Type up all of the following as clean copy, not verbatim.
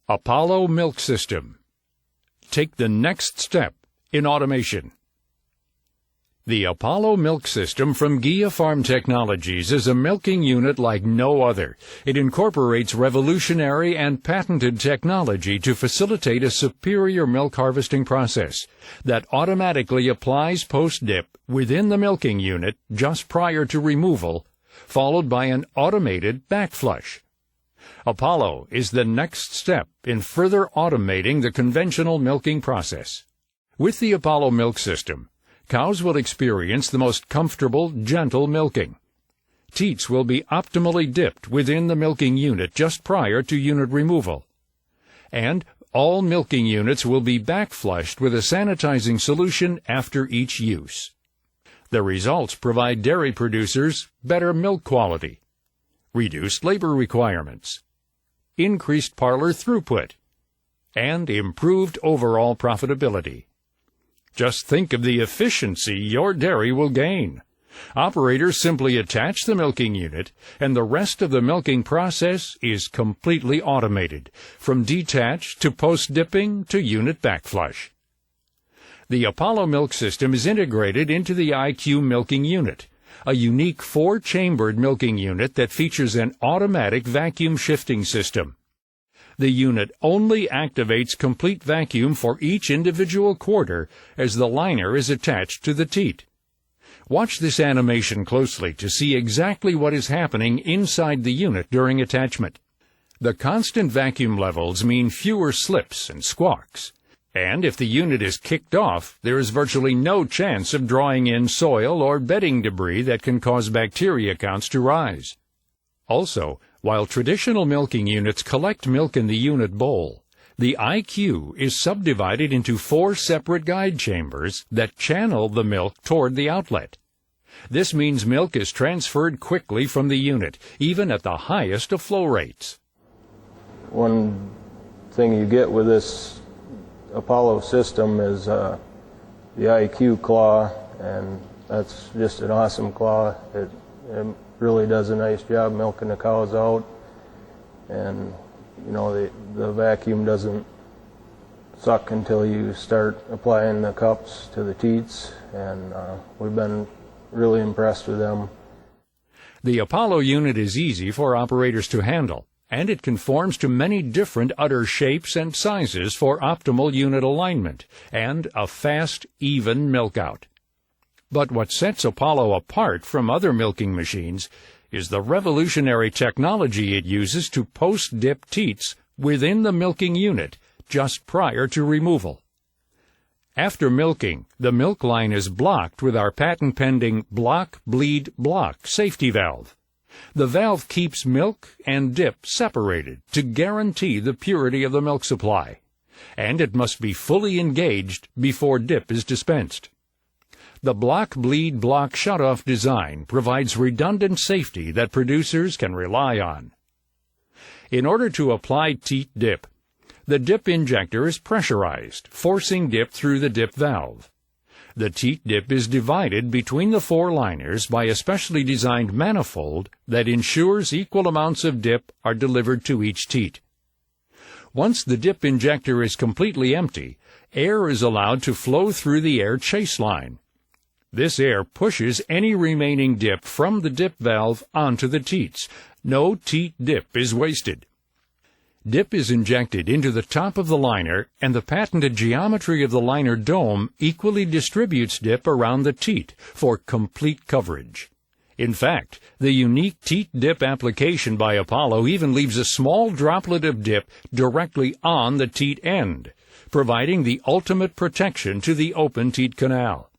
Apollo Milk System. Take the next step in automation. The Apollo Milk System from Gia Farm Technologies is a milking unit like no other. It incorporates revolutionary and patented technology to facilitate a superior milk harvesting process that automatically applies post-dip within the milking unit just prior to removal, followed by an automated backflush. Apollo is the next step in further automating the conventional milking process. With the Apollo Milk System, cows will experience the most comfortable, gentle milking. Teats will be optimally dipped within the milking unit just prior to unit removal. And all milking units will be backflushed with a sanitizing solution after each use. The results provide dairy producers better milk quality, reduced labor requirements, increased parlor throughput, and improved overall profitability. Just think of the efficiency your dairy will gain. Operators simply attach the milking unit, and the rest of the milking process is completely automated, from detach to post-dipping to unit backflush. The Apollo Milk System is integrated into the IQ milking unit, a unique 4-chambered milking unit that features an automatic vacuum shifting system. The unit only activates complete vacuum for each individual quarter as the liner is attached to the teat. Watch this animation closely to see exactly what is happening inside the unit during attachment. The constant vacuum levels mean fewer slips and squawks. And if the unit is kicked off, there is virtually no chance of drawing in soil or bedding debris that can cause bacteria counts to rise. Also, while traditional milking units collect milk in the unit bowl, the IQ is subdivided into 4 separate guide chambers that channel the milk toward the outlet. This means milk is transferred quickly from the unit, even at the highest of flow rates. One thing you get with this Apollo system is the IQ claw, and that's just an awesome claw. It really does a nice job milking the cows out, and you know the vacuum doesn't suck until you start applying the cups to the teats, and we've been really impressed with them. The Apollo unit is easy for operators to handle, and it conforms to many different udder shapes and sizes for optimal unit alignment and a fast, even milk-out. But what sets Apollo apart from other milking machines is the revolutionary technology it uses to post-dip teats within the milking unit just prior to removal. After milking, the milk line is blocked with our patent-pending block, bleed, block safety valve. The valve keeps milk and dip separated to guarantee the purity of the milk supply, and it must be fully engaged before dip is dispensed. The block, bleed, block shutoff design provides redundant safety that producers can rely on. In order to apply teat dip, the dip injector is pressurized, forcing dip through the dip valve. The teat dip is divided between the 4 liners by a specially designed manifold that ensures equal amounts of dip are delivered to each teat. Once the dip injector is completely empty, air is allowed to flow through the air chase line. This air pushes any remaining dip from the dip valve onto the teats. No teat dip is wasted. Dip is injected into the top of the liner, and the patented geometry of the liner dome equally distributes dip around the teat for complete coverage. In fact, the unique teat dip application by Apollo even leaves a small droplet of dip directly on the teat end, providing the ultimate protection to the open teat canal.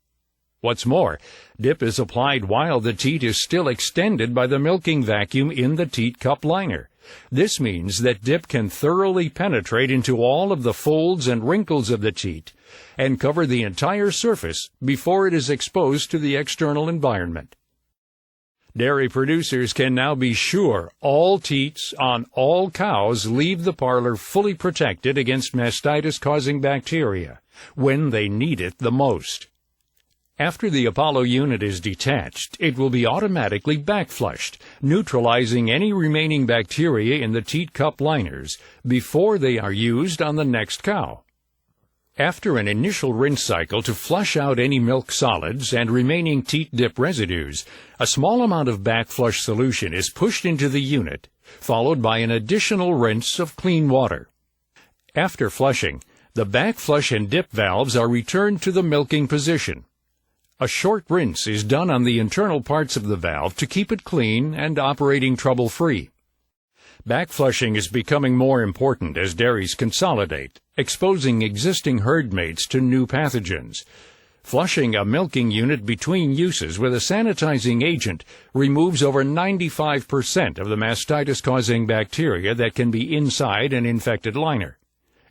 What's more, dip is applied while the teat is still extended by the milking vacuum in the teat cup liner. This means that dip can thoroughly penetrate into all of the folds and wrinkles of the teat and cover the entire surface before it is exposed to the external environment. Dairy producers can now be sure all teats on all cows leave the parlor fully protected against mastitis-causing bacteria when they need it the most. After the Apollo unit is detached, it will be automatically backflushed, neutralizing any remaining bacteria in the teat cup liners before they are used on the next cow. After an initial rinse cycle to flush out any milk solids and remaining teat dip residues, a small amount of backflush solution is pushed into the unit, followed by an additional rinse of clean water. After flushing, the backflush and dip valves are returned to the milking position. A short rinse is done on the internal parts of the valve to keep it clean and operating trouble-free. Backflushing is becoming more important as dairies consolidate, exposing existing herd mates to new pathogens. Flushing a milking unit between uses with a sanitizing agent removes over 95% of the mastitis-causing bacteria that can be inside an infected liner.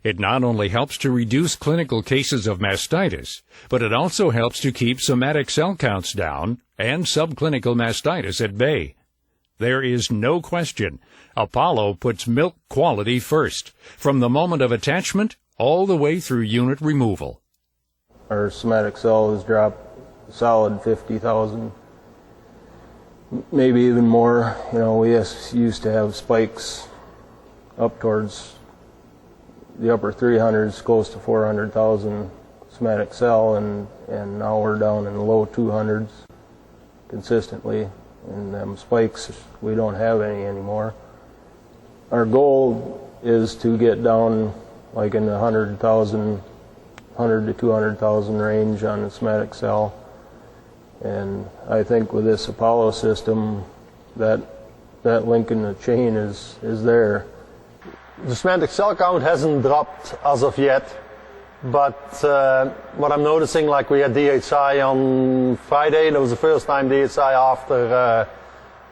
It not only helps to reduce clinical cases of mastitis, but it also helps to keep somatic cell counts down and subclinical mastitis at bay. There is no question, Apollo puts milk quality first, from the moment of attachment all the way through unit removal. Our somatic cell has dropped a solid 50,000, maybe even more. You know, we used to have spikes up towards the upper 300s, close to 400,000 somatic cell, and now we're down in the low 200s consistently. And them spikes, we don't have any anymore. Our goal is to get down like in the 100 to 200,000 range on the somatic cell. And I think with this Apollo system, that link in the chain is there. The somatic cell count hasn't dropped as of yet, but what I'm noticing, like we had DHI on Friday, that was the first time DHI after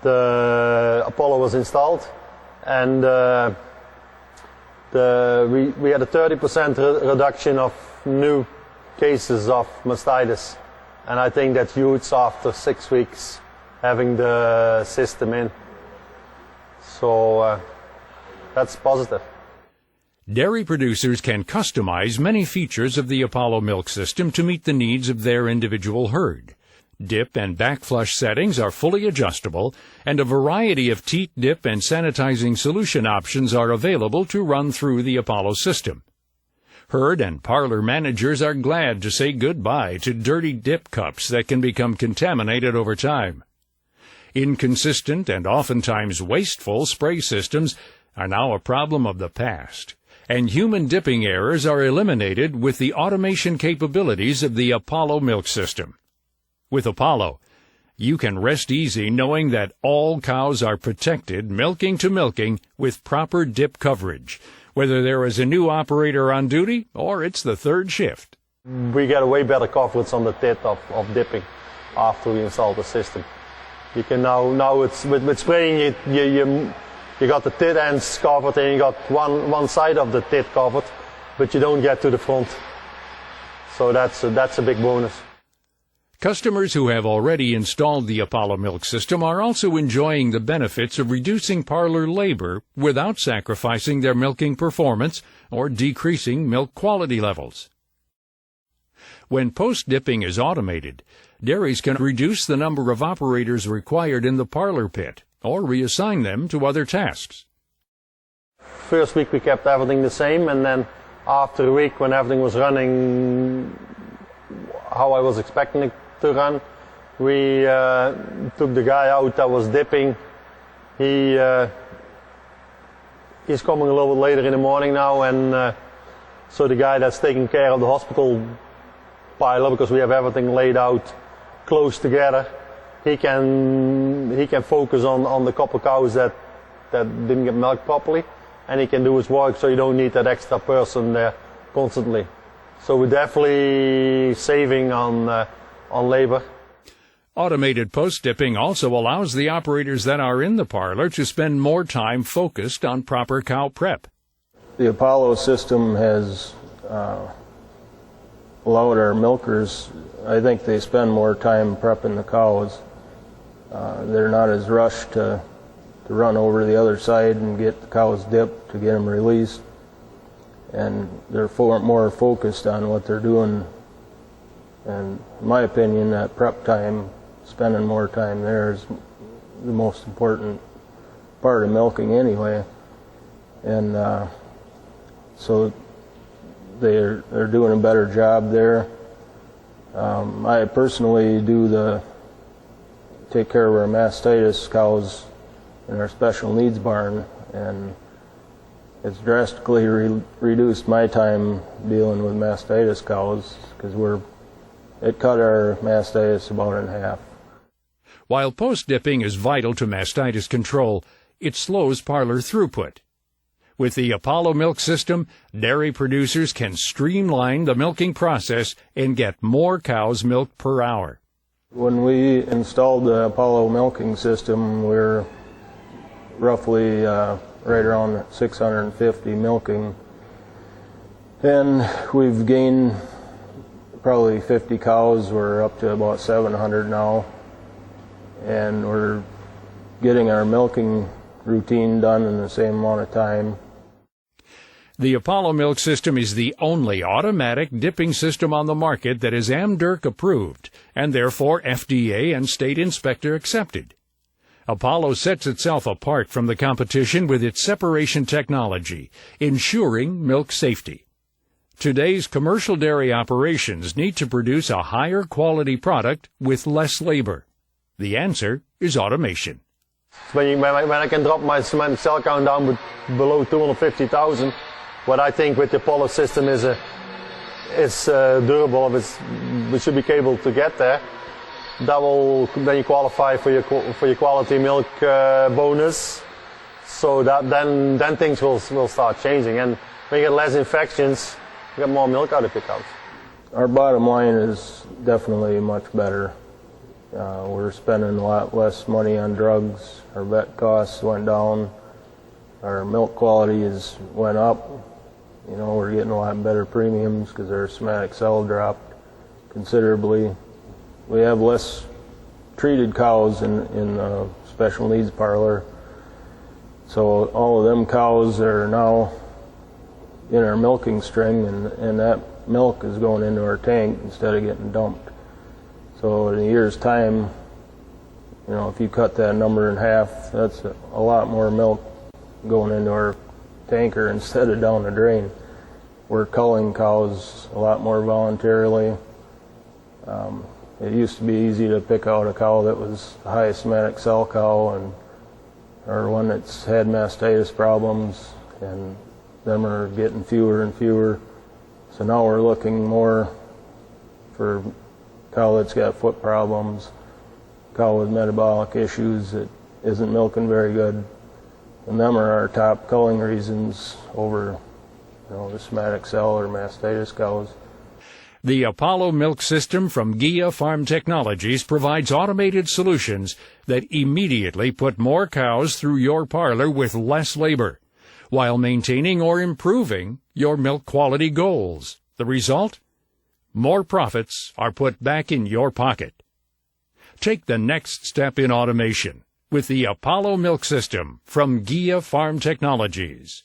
the Apollo was installed, and we had a 30% reduction of new cases of mastitis, and I think that's huge after 6 weeks having the system in. So that's positive. Dairy producers can customize many features of the Apollo milk system to meet the needs of their individual herd. Dip and backflush settings are fully adjustable, and a variety of teat dip and sanitizing solution options are available to run through the Apollo system. Herd and parlor managers are glad to say goodbye to dirty dip cups that can become contaminated over time. Inconsistent and oftentimes wasteful spray systems are now a problem of the past, and human dipping errors are eliminated with the automation capabilities of the Apollo milk system. With Apollo, you can rest easy knowing that all cows are protected milking to milking with proper dip coverage, whether there is a new operator on duty or it's the third shift. We get a way better coverage on the tit of dipping after we install the system. You can now it's with spraying you got the tit ends covered and you got one side of the tit covered, but you don't get to the front. So that's a big bonus. Customers who have already installed the Apollo milk system are also enjoying the benefits of reducing parlor labor without sacrificing their milking performance or decreasing milk quality levels. When post-dipping is automated, dairies can reduce the number of operators required in the parlor pit or reassign them to other tasks. First week we kept everything the same, and then after a week when everything was running how I was expecting it to run, we took the guy out that was dipping. He's coming a little bit later in the morning now, and so the guy that's taking care of the hospital pile, because we have everything laid out close together, he can focus on the couple cows that didn't get milked properly, and he can do his work, so you don't need that extra person there constantly. So we're definitely saving on labor. Automated post-dipping also allows the operators that are in the parlor to spend more time focused on proper cow prep. The Apollo system has allowed our milkers, I think they spend more time prepping the cows. They're not as rushed to run over to the other side and get the cows dipped to get them released. And they're more focused on what they're doing And in my opinion, that prep time, spending more time there is the most important part of milking anyway. And so they're doing a better job there. I personally take care of our mastitis cows in our special needs barn, and it's drastically reduced my time dealing with mastitis cows because it cut our mastitis about in half. While post-dipping is vital to mastitis control, it slows parlor throughput. With the Apollo Milk System, dairy producers can streamline the milking process and get more cows milked per hour. When we installed the Apollo milking system, we were roughly right around 650 milking. And we've gained probably 50 cows. We're up to about 700 now. And we're getting our milking routine done in the same amount of time. The Apollo Milk System is the only automatic dipping system on the market that is AMDRC approved and therefore FDA and state inspector accepted. Apollo sets itself apart from the competition with its separation technology, ensuring milk safety. Today's commercial dairy operations need to produce a higher quality product with less labor. The answer is automation. When I can drop my cell count down below 250,000, what I think with the Apollo system is durable, we should be capable to get there. Then you qualify for your quality milk bonus. So then things will start changing, and when you get less infections, you get more milk out of your cows. Our bottom line is definitely much better. We're spending a lot less money on drugs. Our vet costs went down. Our milk quality went up. We're getting a lot better premiums because our somatic cell dropped considerably. We have less treated cows in the special needs parlor. So all of them cows are now in our milking string, and that milk is going into our tank instead of getting dumped. So in a year's time, if you cut that number in half, that's a lot more milk going into our tanker instead of down the drain. We're culling cows a lot more voluntarily. It used to be easy to pick out a cow that was the highest somatic cell cow or one that's had mastitis problems, and them are getting fewer and fewer. So now we're looking more for cow that's got foot problems, cow with metabolic issues that isn't milking very good. And them are our top culling reasons over the somatic cell or mastitis cows. The Apollo Milk System from GIA Farm Technologies provides automated solutions that immediately put more cows through your parlor with less labor, while maintaining or improving your milk quality goals. The result? More profits are put back in your pocket. Take the next step in automation with the Apollo Milk System from GIA Farm Technologies.